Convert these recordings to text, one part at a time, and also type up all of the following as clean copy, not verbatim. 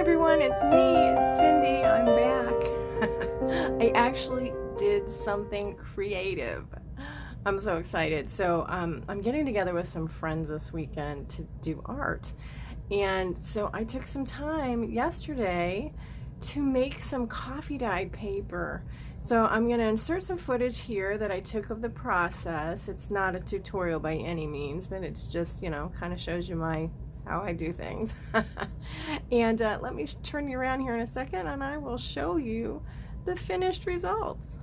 everyone, it's me, it's Cindy. I'm back. I actually did something creative. I'm so excited. So I'm getting together with some friends this weekend to do art. And so I took some time yesterday to make some coffee dyed paper. So I'm going to insert some footage here that I took of the process. It's not a tutorial by any means, but it's just, you know, kind of shows you how I do things. And let me turn you around here in a second and I will show you the finished results.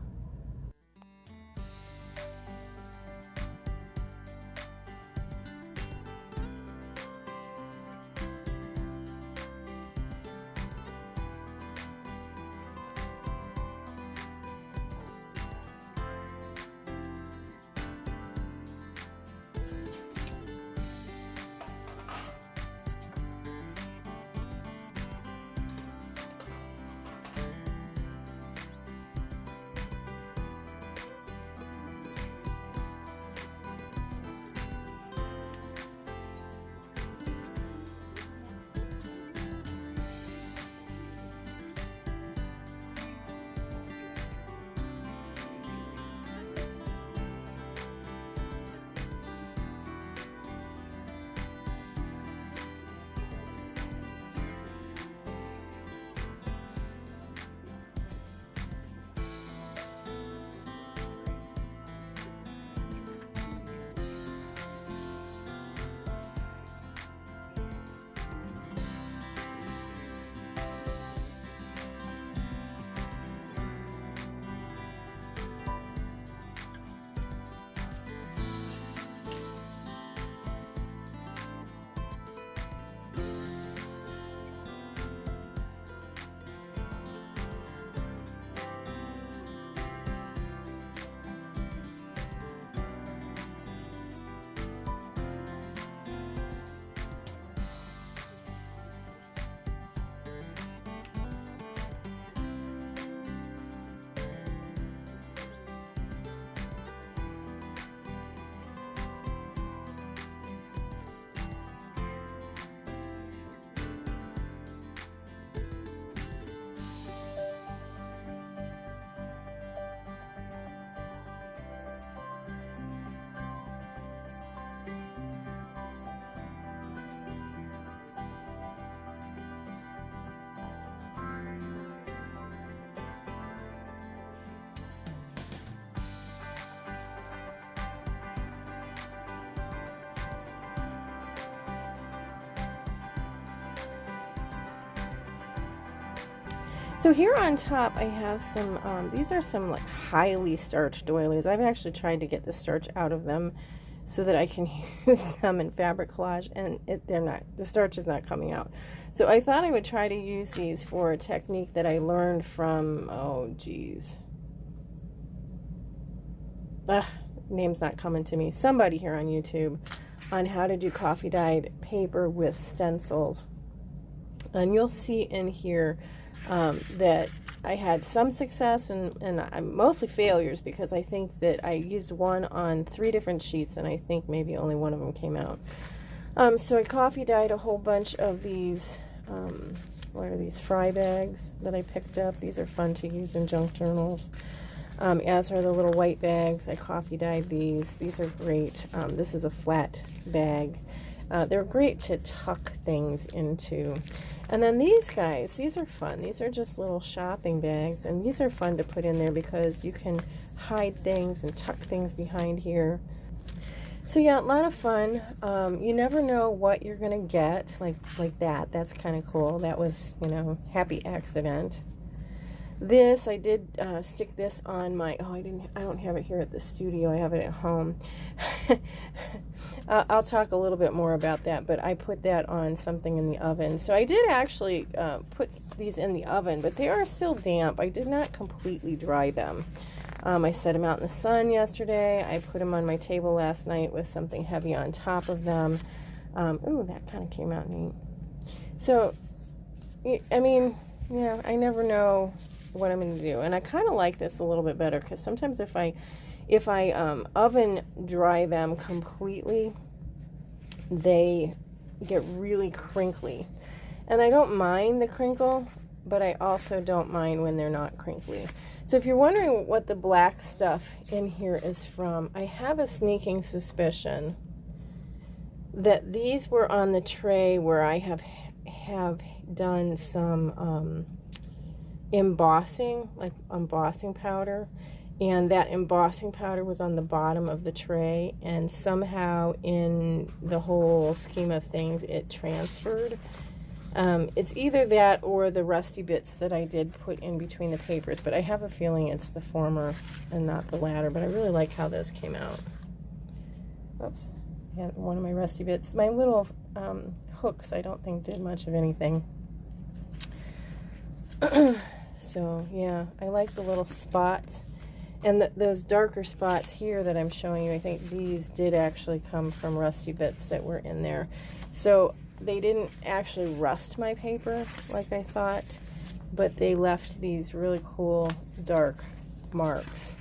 So here on top I have some, these are some like highly starched doilies. I've actually tried to get the starch out of them so that I can use them in fabric collage, and the starch is not coming out. So I thought I would try to use these for a technique that I learned from, name's not coming to me, somebody here on YouTube, on how to do coffee dyed paper with stencils. And you'll see in here that I had some success and mostly failures, because I think that I used one on 3 different sheets and I think maybe only one of them came out. So I coffee dyed a whole bunch of these, what are these, fry bags that I picked up. These are fun to use in junk journals. As are the little white bags. I coffee dyed these. These are great. This is a flat bag. They're great to tuck things into. And then these guys, these are fun. These are just little shopping bags, and these are fun to put in there because you can hide things and tuck things behind here. So yeah, a lot of fun. You never know what you're gonna get, like that. That's kind of cool. That was, you know, happy accident. This, I did stick this on my, I don't have it here at the studio, I have it at home. I'll talk a little bit more about that, but I put that on something in the oven. So I did actually put these in the oven, but they are still damp. I did not completely dry them. I set them out in the sun yesterday. I put them on my table last night with something heavy on top of them. Ooh, that kind of came out neat. So, I mean, yeah, I never know what I'm going to do, and I kind of like this a little bit better, because sometimes if I oven dry them completely, they get really crinkly, And I don't mind the crinkle, but I also don't mind when they're not crinkly. So if you're wondering what the black stuff in here is from, I have a sneaking suspicion that these were on the tray where I have done some embossing, like embossing powder, and that embossing powder was on the bottom of the tray, and somehow in the whole scheme of things it transferred. It's either that or the rusty bits that I did put in between the papers, but I have a feeling it's the former and not the latter, but I really like how those came out. Oops, I had one of my rusty bits. My little hooks I don't think did much of anything. So yeah, I like the little spots. And those darker spots here that I'm showing you, I think these did actually come from rusty bits that were in there. So they didn't actually rust my paper like I thought, but they left these really cool dark marks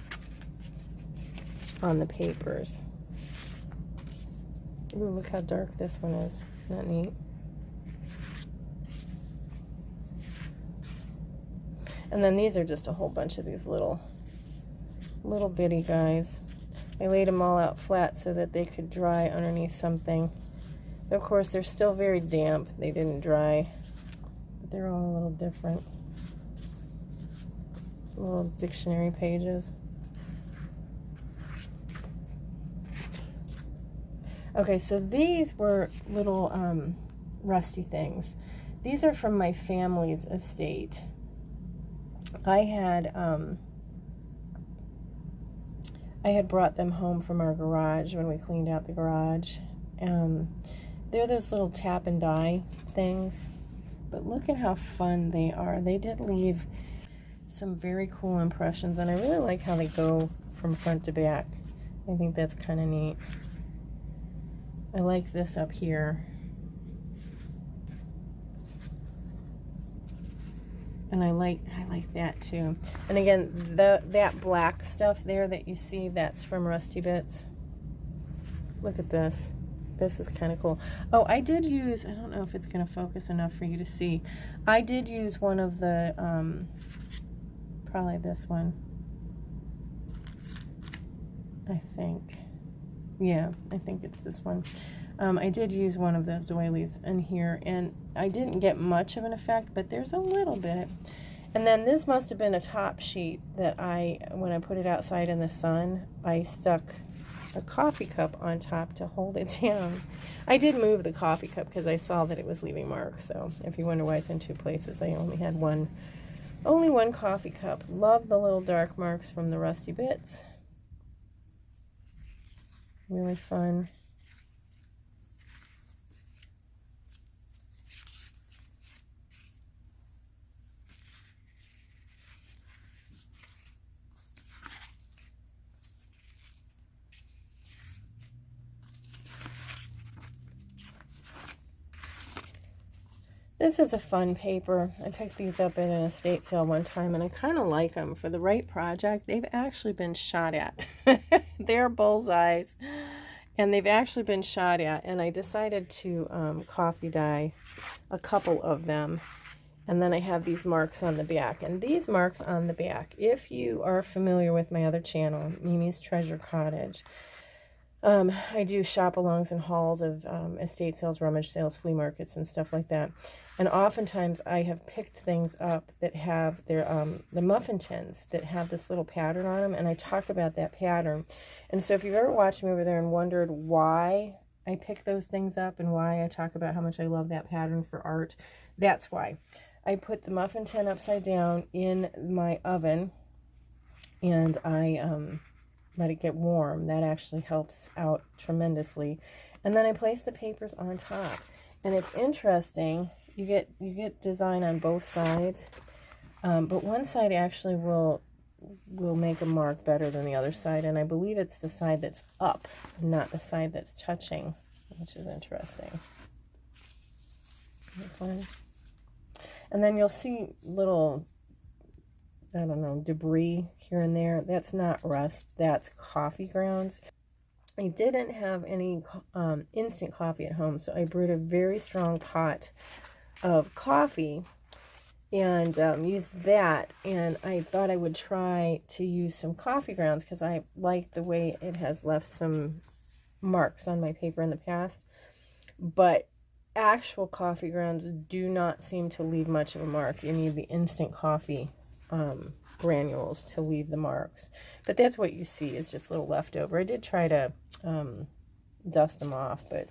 on the papers. Ooh, look how dark this one is. Isn't that neat? And then these are just a whole bunch of these little bitty guys. I laid them all out flat so that they could dry underneath something. Of course, they're still very damp. They didn't dry, but they're all a little different. Little dictionary pages. Okay, so these were little rusty things. These are from my family's estate. I had brought them home from our garage when we cleaned out the garage. They're those little tap and die things, but look at how fun they are. They did leave some very cool impressions, and I really like how they go from front to back. I think that's kind of neat. I like this up here. And I like that too. And again, that black stuff there that you see, that's from Rusty Bits. Look at this. This is kind of cool. Oh, I did use, I don't know if it's going to focus enough for you to see. I did use one of the, probably this one. I think. Yeah, I think it's this one. I did use one of those doilies in here, and I didn't get much of an effect, but there's a little bit. And then this must have been a top sheet that when I put it outside in the sun, I stuck a coffee cup on top to hold it down. I did move the coffee cup because I saw that it was leaving marks, so if you wonder why it's in two places, I only had only one coffee cup. Love the little dark marks from the Rusty Bits. Really fun. This is a fun paper. I picked these up at an estate sale one time, and I kind of like them. For the right project, they've actually been shot at. They're bullseyes, and they've actually been shot at, and I decided to coffee dye a couple of them. And then I have these marks on the back. And these marks on the back, if you are familiar with my other channel, Mimi's Treasure Cottage, I do shop-alongs and hauls of estate sales, rummage sales, flea markets, and stuff like that. And oftentimes I have picked things up that have the muffin tins that have this little pattern on them, and I talk about that pattern. And so if you've ever watched me over there and wondered why I pick those things up and why I talk about how much I love that pattern for art, that's why. I put the muffin tin upside down in my oven, and I let it get warm. That actually helps out tremendously. And then I place the papers on top. And it's interesting, you get design on both sides, but one side actually will make a mark better than the other side, and I believe it's the side that's up, not the side that's touching, which is interesting. And then you'll see little, I don't know, debris here and there. That's not rust, that's coffee grounds. I didn't have any instant coffee at home, so I brewed a very strong pot of coffee and use that. And I thought I would try to use some coffee grounds because I like the way it has left some marks on my paper in the past. But actual coffee grounds do not seem to leave much of a mark. You need the instant coffee granules to leave the marks. But that's what you see is just a little leftover. I did try to dust them off, but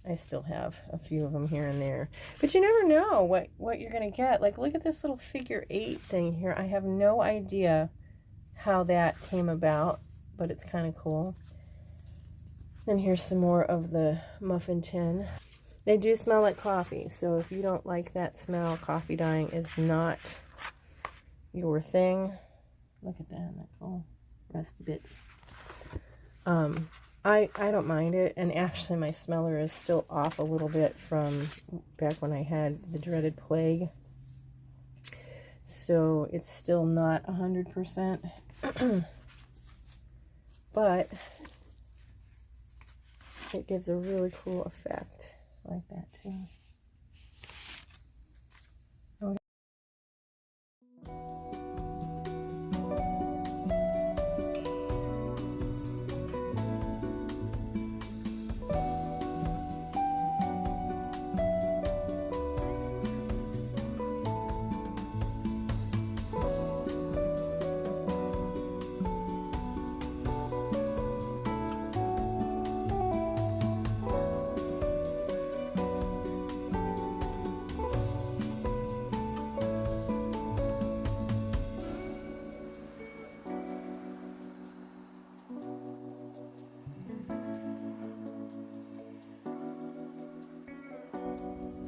I still have a few of them here and there. But you never know what you're going to get. Like, look at this little figure 8 thing here. I have no idea how that came about, but it's kind of cool. And here's some more of the muffin tin. They do smell like coffee, so if you don't like that smell, coffee dyeing is not your thing. Look at that, isn't that cool? Rusty bit. I don't mind it, and actually my smeller is still off a little bit from back when I had the dreaded plague. So it's still not 100%, but it gives a really cool effect like that too. Okay.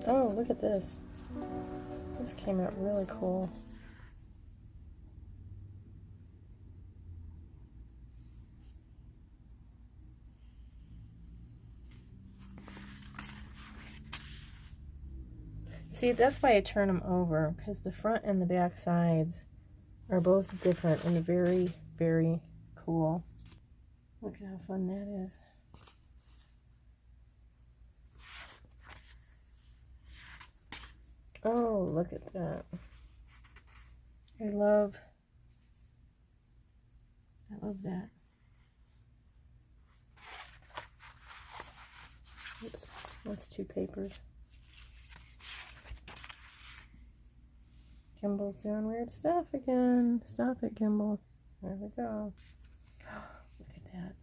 Oh, look at this. This came out really cool. See, that's why I turn them over, because the front and the back sides are both different and very, very cool. Look at how fun that is. Oh, look at that. I love that. Oops, that's 2 papers. Gimbal's doing weird stuff again. Stop it, Gimbal. There we go. Look at that.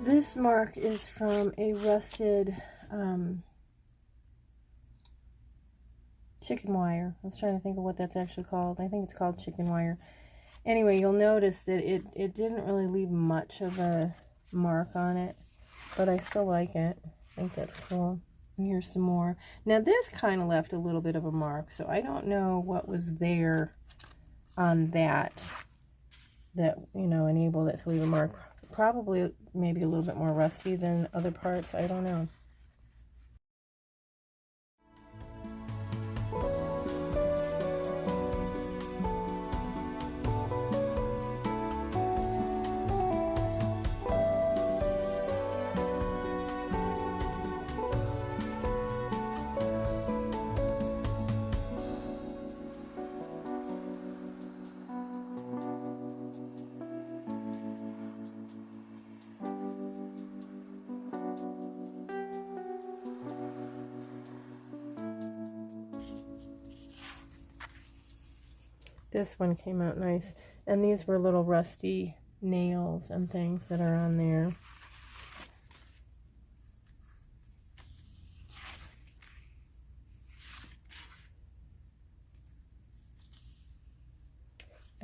This mark is from a rusted chicken wire. I was trying to think of what that's actually called. I think it's called chicken wire. Anyway, you'll notice that it didn't really leave much of a mark on it, but I still like it. I think that's cool. And here's some more. Now this kind of left a little bit of a mark, so I don't know what was there on that you know, enabled it to leave a mark. Probably maybe a little bit more rusty than other parts. I don't know. This one came out nice. And these were little rusty nails and things that are on there.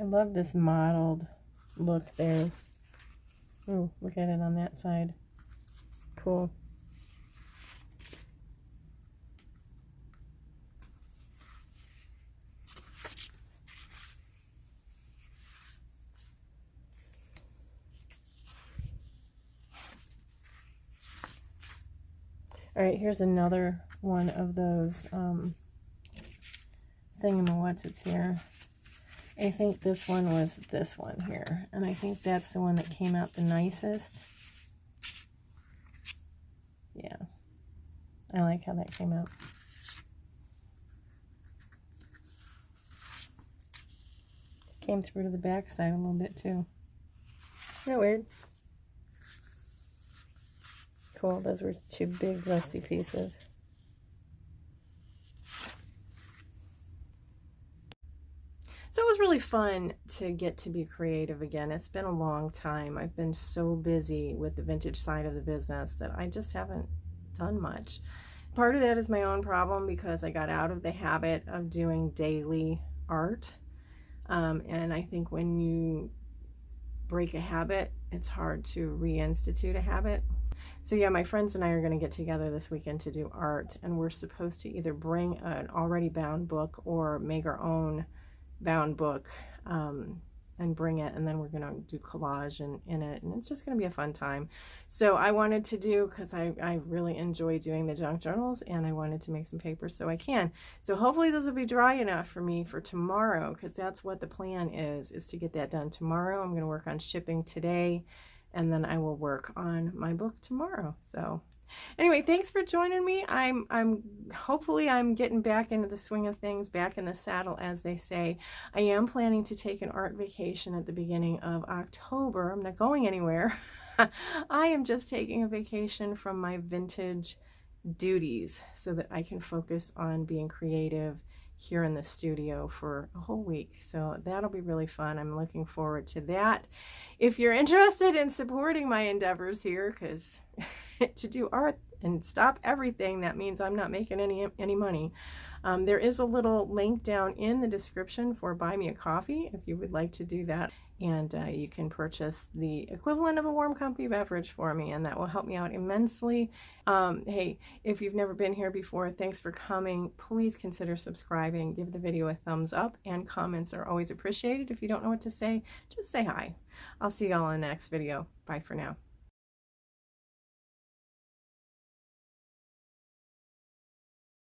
I love this mottled look there. Ooh, look at it on that side. Cool. All right, here's another one of those thingamawhatsits here. I think this one was this one here, and I think that's the one that came out the nicest. Yeah, I like how that came out. Came through to the back side a little bit too. Isn't that weird? Cool, those were two big glossy pieces. So it was really fun to get to be creative again. It's been a long time. I've been so busy with the vintage side of the business that I just haven't done much. Part of that is my own problem because I got out of the habit of doing daily art. And I think when you break a habit, it's hard to reinstitute a habit. So yeah, my friends and I are going to get together this weekend to do art, and we're supposed to either bring an already bound book or make our own bound book and bring it, and then we're going to do collage in it, and it's just going to be a fun time. So I wanted to do, because I really enjoy doing the junk journals, and I wanted to make some papers so I can. So hopefully those will be dry enough for me for tomorrow, because that's what the plan is to get that done tomorrow. I'm going to work on shipping today, and then I will work on my book tomorrow. So anyway, thanks for joining me. Hopefully I'm getting back into the swing of things, back in the saddle, as they say. I am planning to take an art vacation at the beginning of October. I'm not going anywhere. I am just taking a vacation from my vintage duties so that I can focus on being creative here in the studio for a whole week. So that'll be really fun. I'm looking forward to that. If you're interested in supporting my endeavors here, because to do art and stop everything, that means I'm not making any money. There is a little link down in the description for Buy Me a Coffee if you would like to do that. And you can purchase the equivalent of a warm, comfy beverage for me, and that will help me out immensely. Hey, if you've never been here before, thanks for coming. Please consider subscribing. Give the video a thumbs up, and comments are always appreciated. If you don't know what to say, just say hi. I'll see y'all in the next video. Bye for now.